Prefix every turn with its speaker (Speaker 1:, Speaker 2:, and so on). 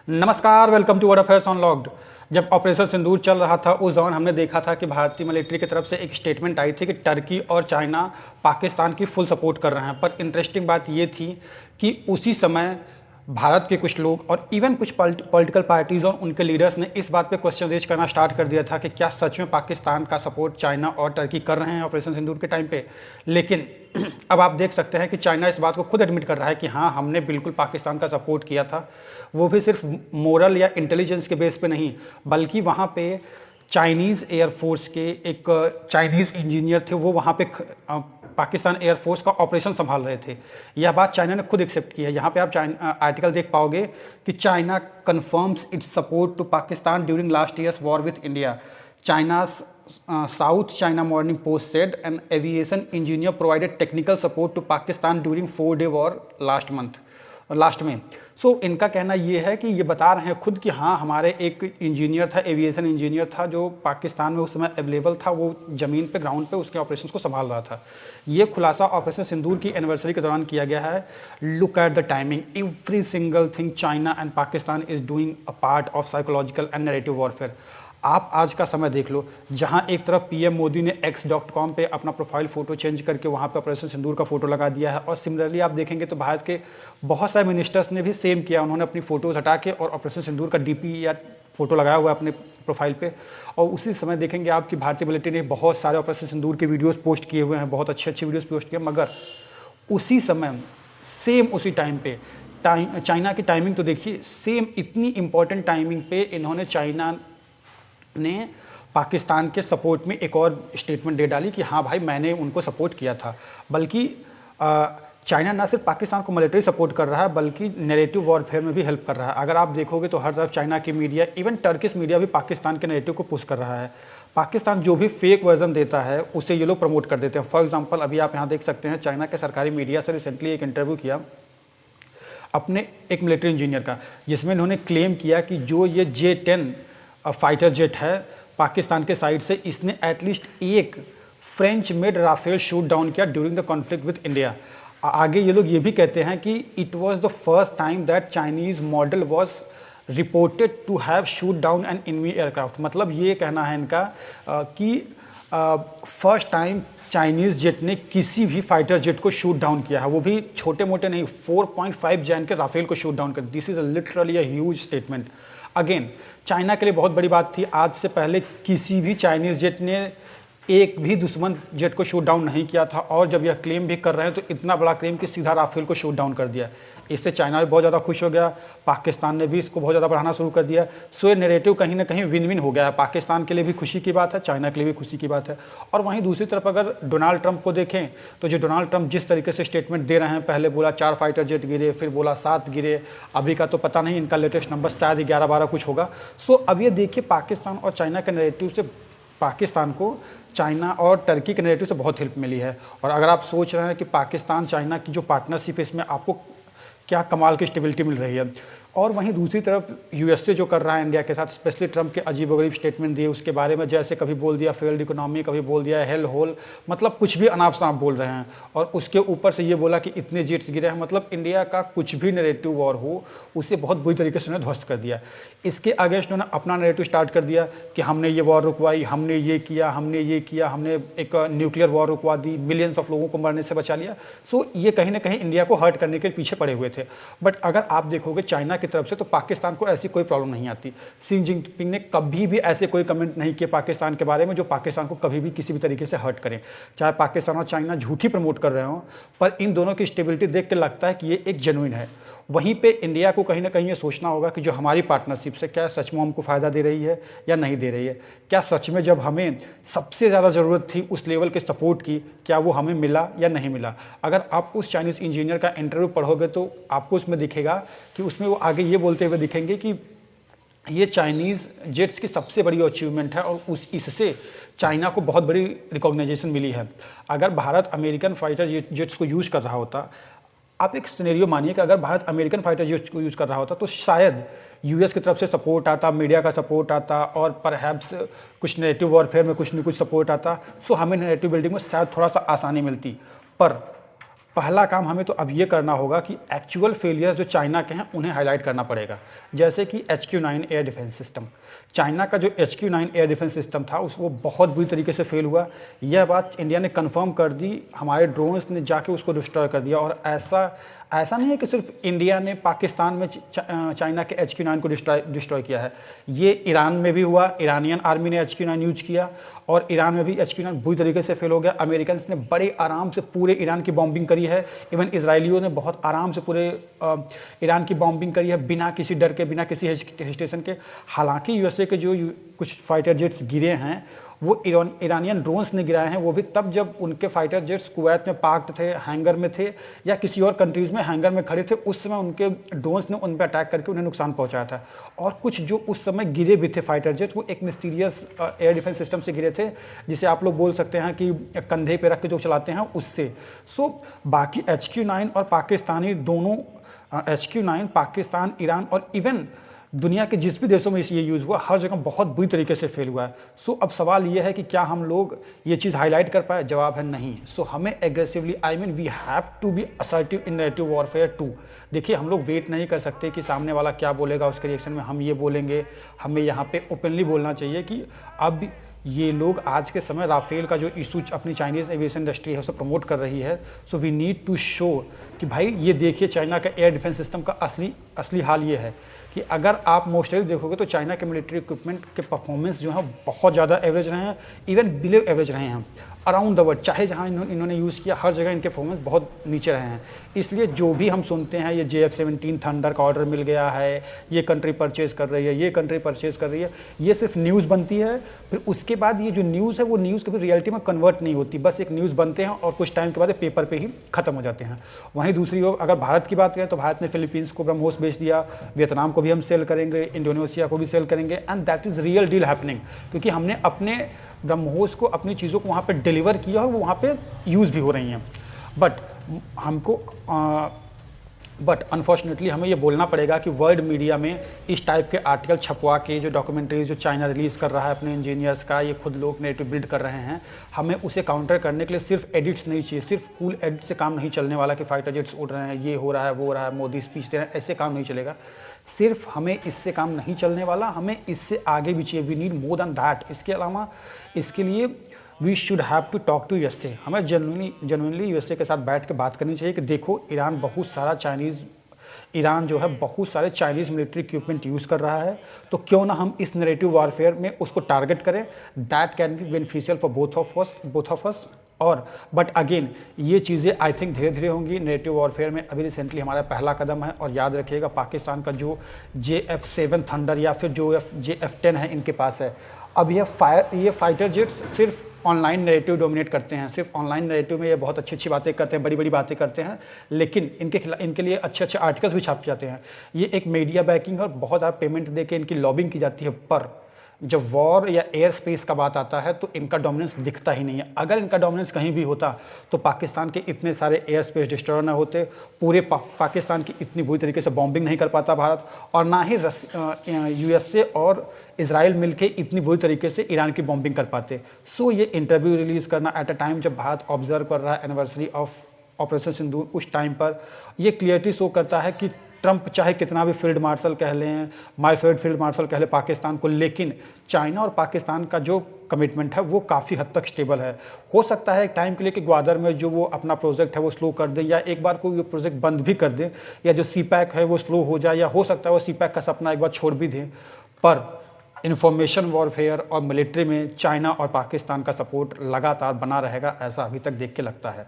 Speaker 1: नमस्कार, welcome to world affairs unlocked. जब operation Sindoor चल रहा था उस दौरान हमने देखा था कि भारतीय मिलिट्री की तरफ से एक स्टेटमेंट आई थी कि टर्की और चाइना पाकिस्तान की फुल सपोर्ट कर रहे हैं। पर इंटरेस्टिंग बात ये थी कि उसी समय भारत के कुछ लोग और इवन कुछ पॉलिटिकल पार्टीज़ और उनके लीडर्स ने इस बात पे क्वेश्चन रेज करना स्टार्ट कर दिया था कि क्या सच में पाकिस्तान का सपोर्ट चाइना और टर्की कर रहे हैं ऑपरेशन सिंदूर के टाइम पे। लेकिन अब आप देख सकते हैं कि चाइना इस बात को खुद एडमिट कर रहा है कि हाँ, हमने बिल्कुल पाकिस्तान का सपोर्ट किया था, वो भी सिर्फ मोरल या इंटेलिजेंस के बेस पे नहीं, बल्कि वहाँ पे चाइनीज़ एयरफोर्स के एक चाइनीज़ इंजीनियर थे, वो वहाँ पे पाकिस्तान एयरफोर्स का ऑपरेशन संभाल रहे थे। यह बात चाइना ने खुद एक्सेप्ट की है। यहाँ पे आप आर्टिकल देख पाओगे कि China confirms its support to Pakistan during last year's war with India. China South China Morning Post said an aviation engineer provided technical support to Pakistan during 4-day war last में। सो इनका कहना ये है कि ये बता रहे हैं खुद कि हाँ, हमारे एक इंजीनियर था, एविएशन इंजीनियर था, जो पाकिस्तान में उस समय अवेलेबल था, वो ज़मीन पे ग्राउंड पे उसके ऑपरेशंस को संभाल रहा था। ये खुलासा ऑपरेशन सिंदूर की एनिवर्सरी के दौरान किया गया है। Look at the timing, every single thing China and Pakistan is doing a part of psychological and narrative warfare. आप आज का समय देख लो, जहां एक तरफ पीएम मोदी ने x.com पे अपना प्रोफाइल फ़ोटो चेंज करके वहां पे ऑपरेशन सिंदूर का फोटो लगा दिया है, और सिमिलरली आप देखेंगे तो भारत के बहुत सारे मिनिस्टर्स ने भी सेम किया। उन्होंने अपनी फ़ोटोज़ हटा के और ऑपरेशन सिंदूर का डीपी या फ़ोटो लगाया हुआ है अपने प्रोफाइल पे। और उसी समय देखेंगे आप कि भारतीय मिलिट्री ने बहुत सारे ऑपरेशन सिंदूर के वीडियोज़ पोस्ट किए हुए हैं, बहुत अच्छे वीडियोज़ पोस्ट किए, मगर उसी समय सेम उसी टाइम पे चाइना की टाइमिंग तो देखिए, सेम इतनी इंपॉर्टेंट टाइमिंग पे इन्होंने चाइना ने पाकिस्तान के सपोर्ट में एक और स्टेटमेंट दे डाली कि हाँ भाई, मैंने उनको सपोर्ट किया था। बल्कि चाइना ना सिर्फ पाकिस्तान को मिलिट्री सपोर्ट कर रहा है, बल्कि नैरेटिव वॉरफेयर में भी हेल्प कर रहा है। अगर आप देखोगे तो हर तरफ चाइना की मीडिया, इवन टर्किश मीडिया भी पाकिस्तान के नैरेटिव को पुश कर रहा है। पाकिस्तान जो भी फेक वर्जन देता है उसे ये लोग प्रमोट कर देते हैं। फॉर एग्जाम्पल, अभी आप यहाँ देख सकते हैं, चाइना के सरकारी मीडिया से रिसेंटली एक इंटरव्यू किया अपने एक मिलिट्री इंजीनियर का, जिसमें इन्होंने क्लेम किया कि जो ये J-10 फाइटर जेट है पाकिस्तान के साइड से, इसने एटलीस्ट एक French made Rafale shoot down किया during the conflict with India. आगे ये लोग ये भी कहते हैं कि it was the first time that Chinese model was reported to have shoot down an enemy aircraft. मतलब ये कहना है इनका कि फर्स्ट टाइम चाइनीज़ जेट ने किसी भी फाइटर जेट को शूट डाउन किया है, वो भी छोटे मोटे नहीं, 4.5 जैन के राफेल को शूट डाउन कर। This is literally a huge statement. Again, China के लिए बहुत बड़ी बात थी। आज से पहले किसी भी चाइनीज़ जेट ने एक भी दुश्मन जेट को शूट डाउन नहीं किया था, और जब यह क्लेम भी कर रहे हैं तो इतना बड़ा क्लेम कि सीधा राफेल को शूट डाउन कर दिया। इससे चाइना भी बहुत ज़्यादा खुश हो गया, पाकिस्तान ने भी इसको बहुत ज़्यादा बढ़ाना शुरू कर दिया। सो ये नैरेटिव कहीं ना कहीं विन विन हो गया है। पाकिस्तान के लिए भी खुशी की बात है, चाइना के लिए भी खुशी की बात है। और वहीं दूसरी तरफ अगर डोनाल्ड ट्रंप को देखें तो जो डोनाल्ड ट्रंप जिस तरीके से स्टेटमेंट दे रहे हैं, पहले बोला 4 फाइटर जेट गिरे, फिर बोला 7 गिरे, अभी का तो पता नहीं, इनका लेटेस्ट नंबर शायद 11-12 कुछ होगा। सो अब ये देखिए, पाकिस्तान और चाइना के नैरेटिव से पाकिस्तान को चाइना और टर्की के नैरेटिव से बहुत हेल्प मिली है। और अगर आप सोच रहे हैं कि पाकिस्तान चाइना की जो पार्टनरशिप है, इसमें आपको क्या कमाल की स्टेबिलिटी मिल रही है, और वहीं दूसरी तरफ यूएसए जो कर रहा है इंडिया के साथ, स्पेशली ट्रंप के अजीबोगरीब स्टेटमेंट दिए उसके बारे में, जैसे कभी बोल दिया फेल्ड इकोनॉमी, कभी बोल दिया हेल होल, मतलब कुछ भी अनाप शनाप बोल रहे हैं। और उसके ऊपर से ये बोला कि इतने जेट्स गिरे हैं, मतलब इंडिया का कुछ भी नैरेटिव वॉर हो उसे बहुत बुरी तरीके से उन्होंने ध्वस्त कर दिया। इसके अगेंस्ट उन्होंने अपना नैरेटिव स्टार्ट कर दिया कि हमने ये वॉर रुकवाई, हमने ये किया, हमने ये किया, हमने एक न्यूक्लियर वॉर रुकवा दी, मिलियंस ऑफ लोगों को मरने से बचा लिया। सो ये कहीं ना कहीं इंडिया को हर्ट करने के पीछे पड़े हुए थे। बट अगर आप देखोगे चाइना की तरफ से, तो पाकिस्तान को ऐसी कोई प्रॉब्लम नहीं आती। शी जिनपिंग ने कभी भी ऐसे कोई कमेंट नहीं किए पाकिस्तान के बारे में जो पाकिस्तान को कभी भी किसी भी तरीके से हर्ट करें। चाहे पाकिस्तान और चाइना झूठी प्रमोट कर रहे हों, पर इन दोनों की स्टेबिलिटी देख के लगता है कि ये एक जेन्युइन है। वहीं पे इंडिया को कहीं ना कहीं ये सोचना होगा कि जो हमारी पार्टनरशिप से, क्या सच में हमको फ़ायदा दे रही है या नहीं दे रही है। क्या सच में जब हमें सबसे ज़्यादा ज़रूरत थी उस लेवल के सपोर्ट की, क्या वो हमें मिला या नहीं मिला। अगर आप उस चाइनीज़ इंजीनियर का इंटरव्यू पढ़ोगे तो आपको उसमें दिखेगा कि उसमें वो आगे ये बोलते हुए दिखेंगे कि ये चाइनीज़ जेट्स की सबसे बड़ी अचीवमेंट है, और इससे चाइना को बहुत बड़ी रिकॉग्नाइजेशन मिली है। अगर भारत अमेरिकन फाइटर जेट्स को यूज़ कर रहा होता, आप एक सिनेरियो मानिए कि अगर भारत अमेरिकन फाइटर जेट्स को यूज़ कर रहा होता, तो शायद यूएस की तरफ से सपोर्ट आता, मीडिया का सपोर्ट आता, और परहैप्स कुछ नैरेटिव वॉरफेयर में कुछ न कुछ सपोर्ट आता। सो हमें नैरेटिव बिल्डिंग में शायद थोड़ा सा आसानी मिलती। पर पहला काम हमें तो अब ये करना होगा कि एक्चुअल फेलियर्स जो चाइना के हैं उन्हें हाईलाइट करना पड़ेगा। जैसे कि HQ-9 air defence system. China का जो HQ-9 एयर डिफेंस सिस्टम था वो बहुत बुरी तरीके से फेल हुआ। यह बात इंडिया ने कंफर्म कर दी, हमारे ड्रोन्स ने जाके उसको डिस्ट्रॉय कर दिया। और ऐसा नहीं है कि सिर्फ इंडिया ने पाकिस्तान में चाइना के HQ-9 को डिस्ट्रॉय किया है, ये ईरान में भी हुआ। ईरानियन आर्मी ने HQ-9 यूज किया और ईरान में भी HQ-9 बुरी तरीके से फेल हो गया। अमेरिकन ने बड़े आराम से पूरे ईरान की बॉम्बिंग करी है। इवन इसराइलियों ने बहुत आराम से पूरे ईरान की बॉम्बिंग करी है, बिना किसी डर के, बिना किसी हेजिटेशन के। हालांकि यूएसए के जो कुछ फाइटर जेट्स गिरे हैं वो ईरानियन ड्रोन्स ने गिराए हैं, वो भी तब जब उनके फाइटर जेट्स कुवैत में पार्क्ड थे, हैंगर में थे, या किसी और कंट्रीज़ में हैंगर में खड़े थे। उस समय उनके ड्रोन्स ने उन पर अटैक करके उन्हें नुकसान पहुंचाया था। और कुछ जो उस समय गिरे भी थे फाइटर जेट्स, वो एक मिस्टीरियस एयर डिफेंस सिस्टम से गिरे थे, जिसे आप लोग बोल सकते हैं कि कंधे पे रख के जो चलाते हैं उससे। सो बाकी HQ-9 और पाकिस्तानी दोनों, HQ-9 पाकिस्तान, ईरान और इवन दुनिया के जिस भी देशों में ये यूज़ हुआ, हर जगह बहुत बुरी तरीके से फेल हुआ है। सो अब सवाल ये है कि क्या हम लोग ये चीज़ हाईलाइट कर पाए? जवाब है नहीं। सो हमें aggressively, we have to be assertive in narrative warfare too. देखिए, हम लोग वेट नहीं कर सकते कि सामने वाला क्या बोलेगा, उसके रिएक्शन में हम ये बोलेंगे। हमें यहाँ पे ओपनली बोलना चाहिए कि अब ये लोग आज के समय राफेल का जो इशू अपनी चाइनीज़ एविएशन इंडस्ट्री है उसे प्रमोट कर रही है। So we need to show कि भाई ये देखिए, चाइना का एयर डिफेंस सिस्टम का असली हाल ये है कि अगर आप मोस्टली देखोगे तो चाइना के मिलिट्री इक्विपमेंट के परफॉर्मेंस जो है बहुत ज़्यादा एवरेज रहे हैं, इवन बिलो एवरेज रहे हैं अराउंड द वर्ल्ड। चाहे जहाँ इन्होंने यूज़ किया, हर जगह इनके परफॉर्मेंस बहुत नीचे रहे हैं। इसलिए जो भी हम सुनते हैं, ये JF-17 थंडर का ऑर्डर मिल गया है, ये कंट्री परचेज़ कर रही है, ये कंट्री परचेज़ कर रही है, ये सिर्फ न्यूज़ बनती है। फिर उसके बाद ये जो न्यूज़ है वो न्यूज़ कभी रियलिटी में कन्वर्ट नहीं होती, बस एक न्यूज़ बनते हैं और कुछ टाइम के बाद पेपर पे ही खत्म हो जाते हैं। वहीं दूसरी ओर अगर भारत की बात करें तो भारत ने फिलीपींस को ब्रह्मोस बेच दिया, वियतनाम को भी हम सेल करेंगे, इंडोनेशिया को भी सेल करेंगे, and that is real deal happening. क्योंकि हमने अपने ब्रह्मोस को, अपनी चीज़ों को वहाँ पे डिलीवर किया और वो वहाँ पे यूज़ भी हो रही हैं। बट अनफॉर्चुनेटली हमें ये बोलना पड़ेगा कि वर्ल्ड मीडिया में इस टाइप के आर्टिकल छपवा के, जो डॉक्यूमेंट्रीज जो चाइना रिलीज़ कर रहा है अपने इंजीनियर्स का, ये खुद लोग नेरेटिव बिल्ड कर रहे हैं। हमें उसे काउंटर करने के लिए सिर्फ एडिट्स नहीं चाहिए, सिर्फ कूल एडिट से काम नहीं चलने वाला कि फाइटर जेट्स उड़ रहे हैं, ये हो रहा है, वो हो रहा है, मोदी स्पीच दे रहे हैं, ऐसे काम नहीं चलेगा। सिर्फ हमें इससे काम नहीं चलने वाला, हमें इससे आगे भी चाहिए। We need more than that. इसके अलावा इसके लिए we should have to talk to USA. हमें जेन्युइनली यूएसए के साथ बैठ के बात करनी चाहिए कि देखो, ईरान जो है बहुत सारे चाइनीज़ मिलिट्री इक्विपमेंट यूज़ कर रहा है, तो क्यों ना हम इस नैरेटिव वॉरफेयर में उसको टारगेट करें। That can be beneficial for both of us. और बट अगेन ये चीज़ें आई थिंक धीरे धीरे होंगी नैरेटिव वॉरफेयर में। अभी रिसेंटली हमारा पहला कदम है, और याद रखिएगा पाकिस्तान का जो JF-7 थंडर या फिर जो JF-10 है इनके पास है। अब ये फाइटर जेट्स सिर्फ ऑनलाइन नैरेटिव डोमिनेट करते हैं, सिर्फ ऑनलाइन नैरेटिव में ये बहुत अच्छी बातें करते हैं, बड़ी बातें करते हैं, लेकिन इनके लिए अच्छे आर्टिकल्स भी छापे जाते हैं। ये एक मीडिया बैकिंग और बहुत ज़्यादा पेमेंट दे के इनकी लॉबिंग की जाती है। पर जब वॉर या एयर स्पेस का बात आता है तो इनका डोमिनेंस दिखता ही नहीं है। अगर इनका डोमिनेंस कहीं भी होता तो पाकिस्तान के इतने सारे एयर स्पेस डिस्ट्रॉयर ना होते, पूरे पाकिस्तान की इतनी बुरी तरीके से बॉम्बिंग नहीं कर पाता भारत, और ना ही यूएसए और इजराइल मिलके इतनी बुरी तरीके से ईरान की बॉम्बिंग कर पाते। सो ये इंटरव्यू रिलीज़ करना एट अ टाइम जब भारत ऑब्जर्व कर रहा है एनिवर्सरी ऑफ ऑपरेशन सिंदूर, उस टाइम पर ये क्लियरिटी शो करता है कि ट्रंप चाहे कितना भी फील्ड मार्शल कह लें, माय फेवरेट फील्ड मार्शल कह ले पाकिस्तान को, लेकिन चाइना और पाकिस्तान का जो कमिटमेंट है वो काफ़ी हद तक स्टेबल है। हो सकता है एक टाइम के लिए कि ग्वादर में जो वो अपना प्रोजेक्ट है वो स्लो कर दें, या एक बार कोई वो प्रोजेक्ट बंद भी कर दें, या जो CPEC है वो स्लो हो जाए, या हो सकता है वो CPEC का सपना एक बार छोड़ भी दें। पर इंफॉर्मेशन वॉरफेयर और मिलिट्री में चाइना और पाकिस्तान का सपोर्ट लगातार बना रहेगा, ऐसा अभी तक देख के लगता है।